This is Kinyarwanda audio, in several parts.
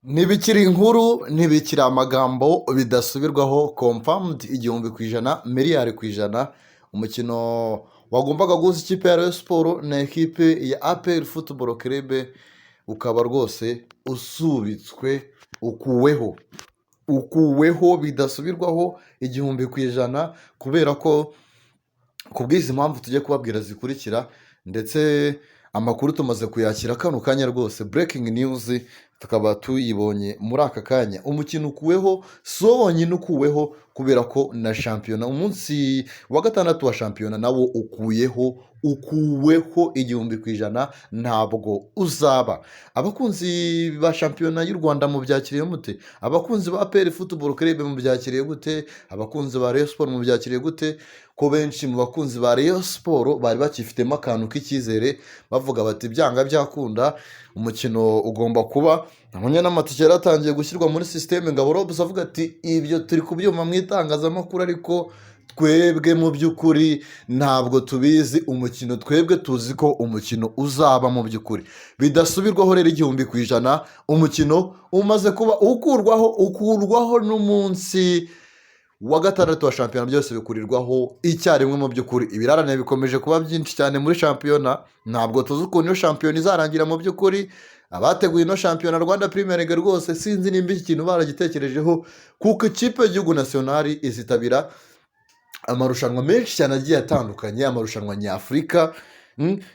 ntibikiri inkuru ntibikiri amagambo bidasubirwaho confirmed igihumbi ku ijana miliyari ku ijana umukino wagombaga guhuza ikipe ya Rayon Sport na ekipe ya APR Football Club ukaba rwose usubitswe ukuweho bidasubirwaho igihumbi ku ijana kubera ko ku bw'izi mpamvu tujye kubabwira zikurikira ndetse amakuru tumaze kuyakira kano kanya rwose breaking news tukaba tuyibonye muri aka kanya umukino ukuweho so wonyine ukuweho kubera ko na shampiyona umunsi wa gatandatu wa shampiyona nawo ukuweho igihumbi ku ijana ntabwo uzaba. Abakunzi ba shampiyona y'u Rwanda mu byakiriye mute? Abakunzi ba APR Football Club mu byakiriye gute? Abakunzi ba Rayon Sport mu byakiriye gute? Ko benshi mu bakunzi ba Rayon Sport bari bakifitemo akantu k'icyizere bavuga bati byanga byakunda umukino ugomba kuba n'amatike yaratangiye gushyirwa muri sisiteme ngabo Robs avuga ati ibyo turi kubyuma mu itangazamakuru ariko twebwe mu by'ukuri ntabwo tubizi umukino, twebwe tuzi ko umukino uzaba mu by'ukuri bidasubirwaho. Rero igihumbi ku ijana umukino umaze kuba ukurwaho n'umunsi wa gatandatu wa shampiyona, byose bikurirwaho icyarimwe. Mu by'ukuri ibirarane bikomeje kuba byinshi cyane muri shampiyona, ntabwo tuzi ukuntu iyo shampiyona izarangira mu by'ukuri. Abateguye ino shampiyona Rwanda Premier League rwose sinzi nimba iki kintu baragitekerejeho, kuko ikipe y'igihugu nasiyonari izitabira amarushanwa menshi cyane agiye atandukanye, amarushanwa nyafurika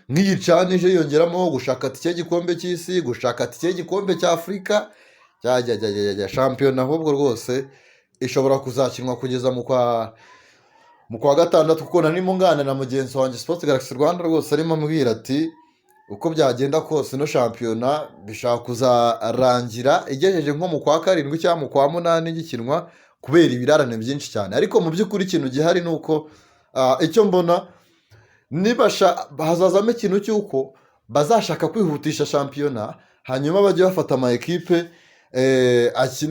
nk'iyi cani ije yongeramo gushaka tike y'igikombe cy'isi, gushaka tike y'igikombe cy'Afurika. Shampiyona ahubwo rwose ishobora kuzakinwa kugeza mu kwa gatandatu, kuko narimo nganira na mugenzi wanjye Sports Galaxy Rwanda rwose arimo ambwira ati uko byagenda kose ino shampiyona bishaka kuzarangira igejeje nko mu kwa karindwi cyangwa mu kwa munani gikinwa kubera ibirarane byinshi cyane. Ariko mu by'ukuri ikintu gihari ni uko icyo mbona hazazamo ikintu cy'uko bazashaka kwihutisha shampiyona, hanyuma bajye bafata ama ekipe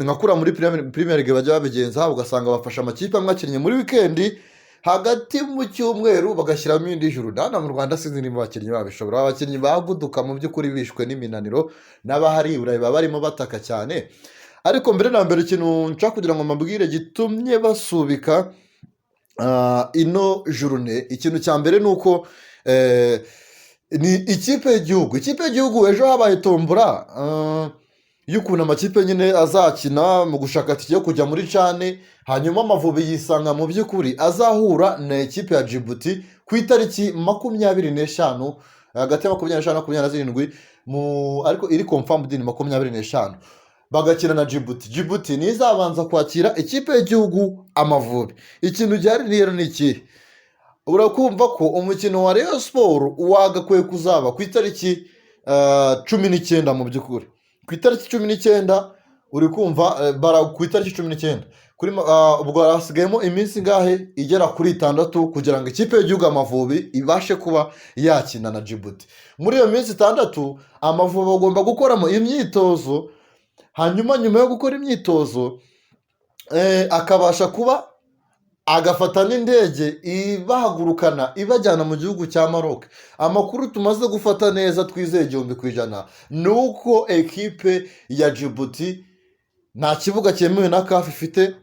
nka kura muri Premier League bajya babigenza, ugasanga bafasha amakipe amwe akinnye muri wikendi hagati mu cyumweru bagashyiramo indi juru. Hano mu Rwanda sinzi niba abakinnyi babishobora, abakinnyi baguduka mu by'ukuri bishwe n'iminaniro, n'abahari i Burayi baba barimo bataka cyane. Ariko mbere na mbere ikintu nshaka kugira ngo mbabwire gitumye basubika ino jurune, ikintu cya mbere ni uko ni ikipe y'igihugu ejo habaye tombora y'ukuntu amakipe nyine azakina mu gushaka tike yo kujya muri cane, hanyuma Amavubi yisanga mu by'ukuri azahura na ekipe ya Djibouti ku itariki 25 hagati ya 25 na 27 ariko iri confirmed ni 25 bagakina na Djibouti ni izabanza kwakira ikipe y'igihugu Amavubi. Ikintu gihari rero ni iki, urakumva ko umukino wa Rayon Sport wagakwiye kuzaba ku itariki 19 mu by'ukuri ku itariki 19 uri kumva ku itariki 19 ubwo hasigayemo iminsi ngahe igera kuri 6 kugira ngo ikipe y'igihugu Amavubi ibashe kuba yakina na Djibouti. Muri iyo minsi 6 Amavubi agomba gukoramo imyitozo, hanyuma nyuma yo gukora imyitozo akabasha kuba agafata n'indege ibahagurukana ibajyana mu gihugu cya Maroc. Amakuru tumaze gufata neza twizeye igihumbi ku ijana ni uko ekipe ya Djibouti nta kibuga cyemewe na CAF ifite,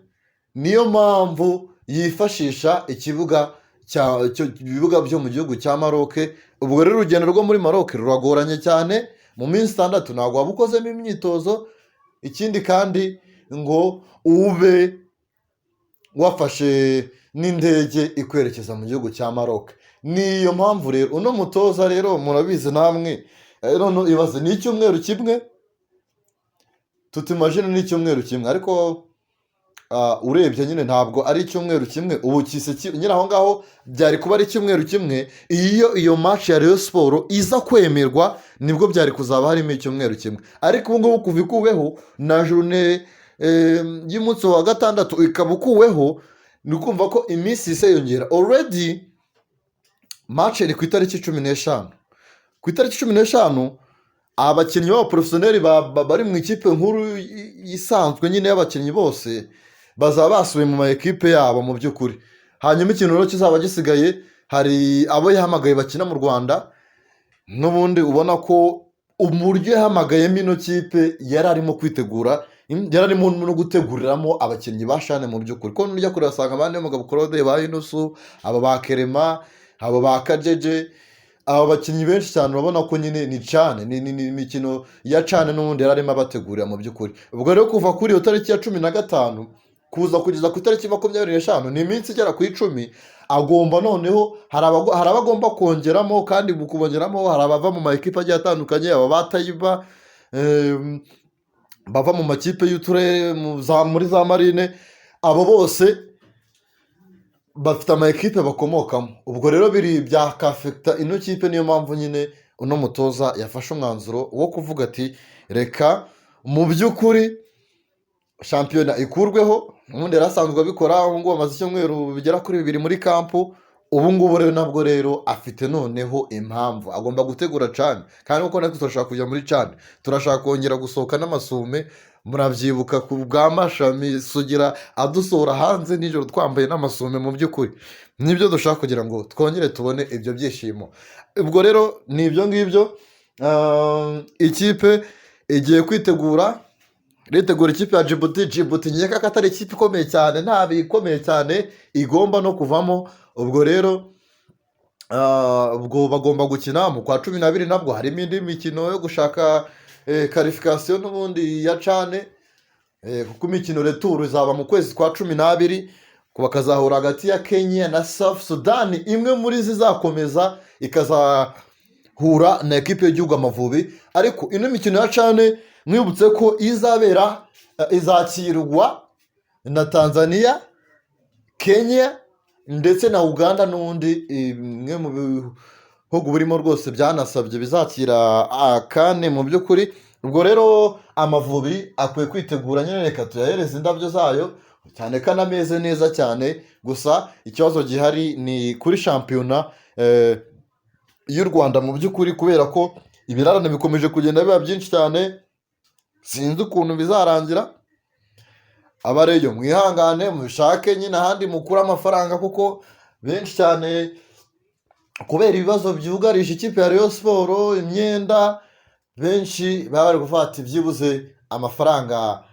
niyo mpamvu yifashisha ibibuga byo mu gihugu cya Maroc. Ubwo rero urugendo rwo muri Maroc ruragoranye cyane, mu minsi 6 ntabwo waba ukozemo imyitozo. Ikindi kandi ngo ube wafashe n'indege ikwerekeza mu gihugu cya Maroc. Niyo mpamvu rero uno mutoza rero murabizi namwe rero ibaze ni icyumweru kimwe, tutimagine ni icyumweru kimwe, ariko urebye nyine ntabwo ari icyumweru kimwe. Ubu nyine aho ngaho byari kuba ari icyumweru kimwe, iyo match ya Rayon Sport iza kwemerwa nibwo byari kuzaba harimo icyumweru kimwe. Ariko ubu ngubu kuva ikuweho na journée y'umunsi wa gatandatu ikaba ukuweho, ni ukumva ko iminsi iseyongera. Already match iri ku itariki 15. Ku itariki 15 abakinnyi b'abaprofesiyoneri bari mu ikipe nkuru isanzwe nyine y'abakinnyi bose bazaba basubiye mu ma ekipe yabo mu by'ukuri. Hanyuma ikintu rero kizaba gisigaye, hari abo yahamagaye bakina mu Rwanda, n'ubundi ubona ko umuryo yahamagayemo ino kipe yari arimo kwitegura, yari arimo no guteguriramo abakinnyi ba shane mu by'ukuri, ko nujya kure asanga abandi Mugabo Claude, ba Inusu, aba ba Kerema, aba ba Kajeje, aba bakinnyi benshi cyane urabona ko nyine ni cane, ni imikino ya cane n'ubundi yari arimo abategurira mu by'ukuri. Ubwo rero kuva kuri iyo tariki ya 15 kuza kugeza ku itariki 25 ni iminsi igera ku 10, agomba noneho hari abagomba kongeramo, kandi mu kubongeramo hari abava mu makipe agiye atandukanye, aba batayiba bava mu makipe y'uturere muri za marine, abo bose bafite amakipe bakomokamo. Ubwo rero biri byakafekta ino kipe, niyo mpamvu nyine uno mutoza yafashe umwanzuro wo kuvuga ati reka mu by'ukuri shampiyona ikurweho. Ubundi yari asanzwe abikora, ubu ngubu amaze icyumweru bigera kuri 2 muri kampu. Ubu ngubu rero nabwo rero afite noneho impamvu agomba gutegura cane, kandi uko natwe turashaka kujya muri cane, turashaka kongera gusohoka n'amasume. Murabyibuka ku bwa Mashami Sugira adusohora hanze nijoro twambaye n'amasume, mu by'ukuri nibyo dushaka kugira ngo twongere tubone ibyo byishimo. Ubwo rero ni ibyo ngibyo, ikipe igiye kwitegura ikipe ya Djibouti nkeka ko atari ikipe ikomeye cyane, nta bikomeye cyane igomba no kuvamo. Ubwo rero ubwo bagomba gukina mu kwa 12, nabwo harimo indi mikino yo gushaka qualification n'ubundi ya cane, kuko imikino retour izaba mu kwezi kwa 12, bakazahura hagati ya Kenya na South Sudan. Imwe muri zizakomeza ikazahura na ekipe y'igihugu Amavubi. Ariko ino mikino ya cane mwibutse ko izakirwa na Tanzania, Kenya ndetse na Uganda, n'ubundi imwe mu bihugu burimo rwose byanasabye bizakira kane mu by'ukuri. Ubwo rero Amavubi akwiye kwitegura nyine, reka tuyahereze indabyo zayo cyane, kanameze neza cyane. Gusa ikibazo gihari ni kuri shampiyona y'u Rwanda mu by'ukuri, kubera ko ibirarane bikomeje kugenda biba byinshi cyane. Sinzi ukuntu bizarangira. Abareyo mwihangane, mushake nyine ahandi mukura amafaranga, kuko benshi cyane kubera ibibazo byugarije ikipe ya Rayon Sport, imyenda, benshi baba bari gufata ibyibuze amafaranga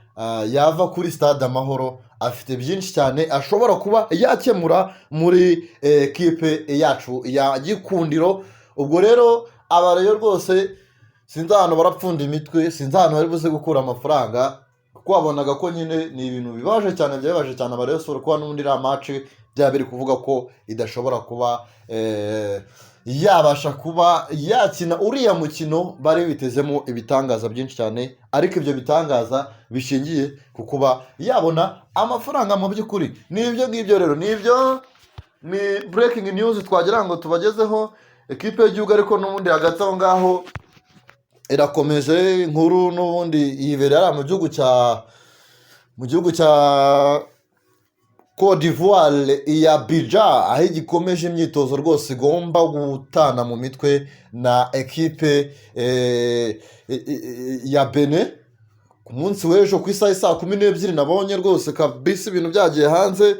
yava kuri Stade Amahoro. Afite byinshi cyane ashobora kuba yakemura muri ekipe yacu ya Gikundiro. Ubwo rero abareyo rwose sinzi ahantu barapfunda imitwe, sinzi ahantu bari buze gukura amafaranga, kuko wabonaga ko nyine ni ibintu bibaje cyane, byabaje cyane abareyo Sport, kuba n'ubundi iriya match byaba biri kuvuga ko idashobora kuba yabasha kuba yakina uriya mukino. Bari bitezemo ibitangaza byinshi cyane, ariko ibyo bitangaza bishingiye ku kuba yabona amafaranga mu by'ukuri. N'ibyo ngibyo rero, ni breaking news twagira ngo tubagezeho. Ekipe y'igihugu ariko n'ubundi hagati aho ngaho irakomeje inkuru, n'ubundi yibereye mu gihugu cya Côte d'Ivoire ya Abidjan, aho igikomeje imyitozo rwose igomba gutana mu mitwe na ekipe ya Benin ku munsi w'ejo ku isaha saa 12. Nabonye rwose kabisa ibintu byagiye hanze.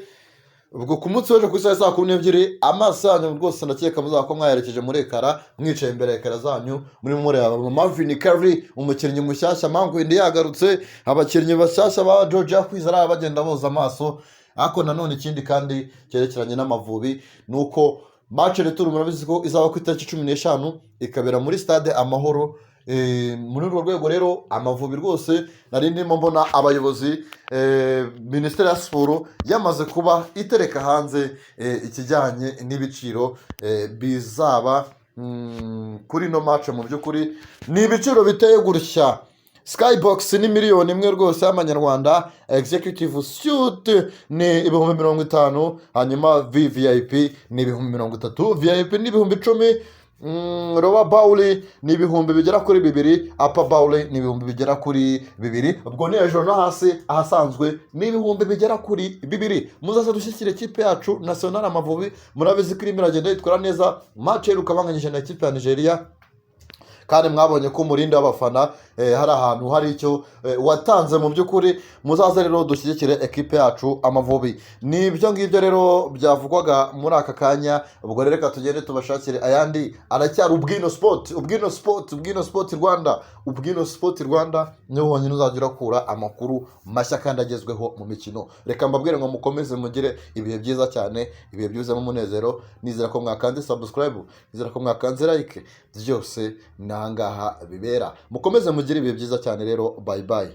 Ubwo ku munsi w'ejo ku isaha saa 12, amaso yanyu rwose ndakeka muzaba ko mwayerekeje muri ekara, mwicaye imbere ekara zanyu, muri mureba Marvin Curry, umukinnyi mushyashya Mangwende yagarutse, abakinnyi bashyashya ba Georgia Kwizera bagenda boza amaso. Ariko nanone ikindi kandi cyerekeranye n'Amavubi nuko match retour murabizi ko izaba ku itariki 15 ikabera muri Stade Amahoro. Muri urwo rwego rero Amavubi rwose nari ndimo mbona abayobozi Minisiteri ya Siporo yamaze kuba itereka hanze ikijyanye n'ibiciro bizaba kuri no match. Mu by'ukuri ni ibiciro biteye gutya: Skybox ni 1 miliyoni rwose y'amanyarwanda, executive suite ni 50,000, hanyuma VVIP ni 30,000, VIP ni 10,000, Lower Bowley ni 2,000 bigera kuri 2, Upper Bowley ni 2,000 bigera kuri 2. Ubwo ni hejuru no hasi ahasanzwe ni 2,000 bigera kuri 2. Muzaze dushyikire ikipe yacu National Amavubi. Murabizi ko irimo iragenda yitwara neza. Match iheruka banganyije na ikipe ya Nigeria kandi mwabonye ko umurinda w'abafana hari ahantu hari icyo watanze mu by'ukuri. Muzaze rero dushyigikire ekipe yacu Amavubi. Ni ibyo ngibyo rero byavugwaga muri aka kanya. Ubwo rero reka tugende tubashakire ayandi. Aracyari Ubwino Sport Rwanda niho honyine uzajya urakura amakuru mashya kandi agezweho mu mikino. Reka mbabwire ngo mukomeze mugire ibihe byiza cyane, ibihe byuzemo umunezero. Nizera ko mwakanze subscribe, nizera ko mwakanze like, byose nangaha bibera. Mukomeze mugire ibihe byiza cyane rero, bye bye.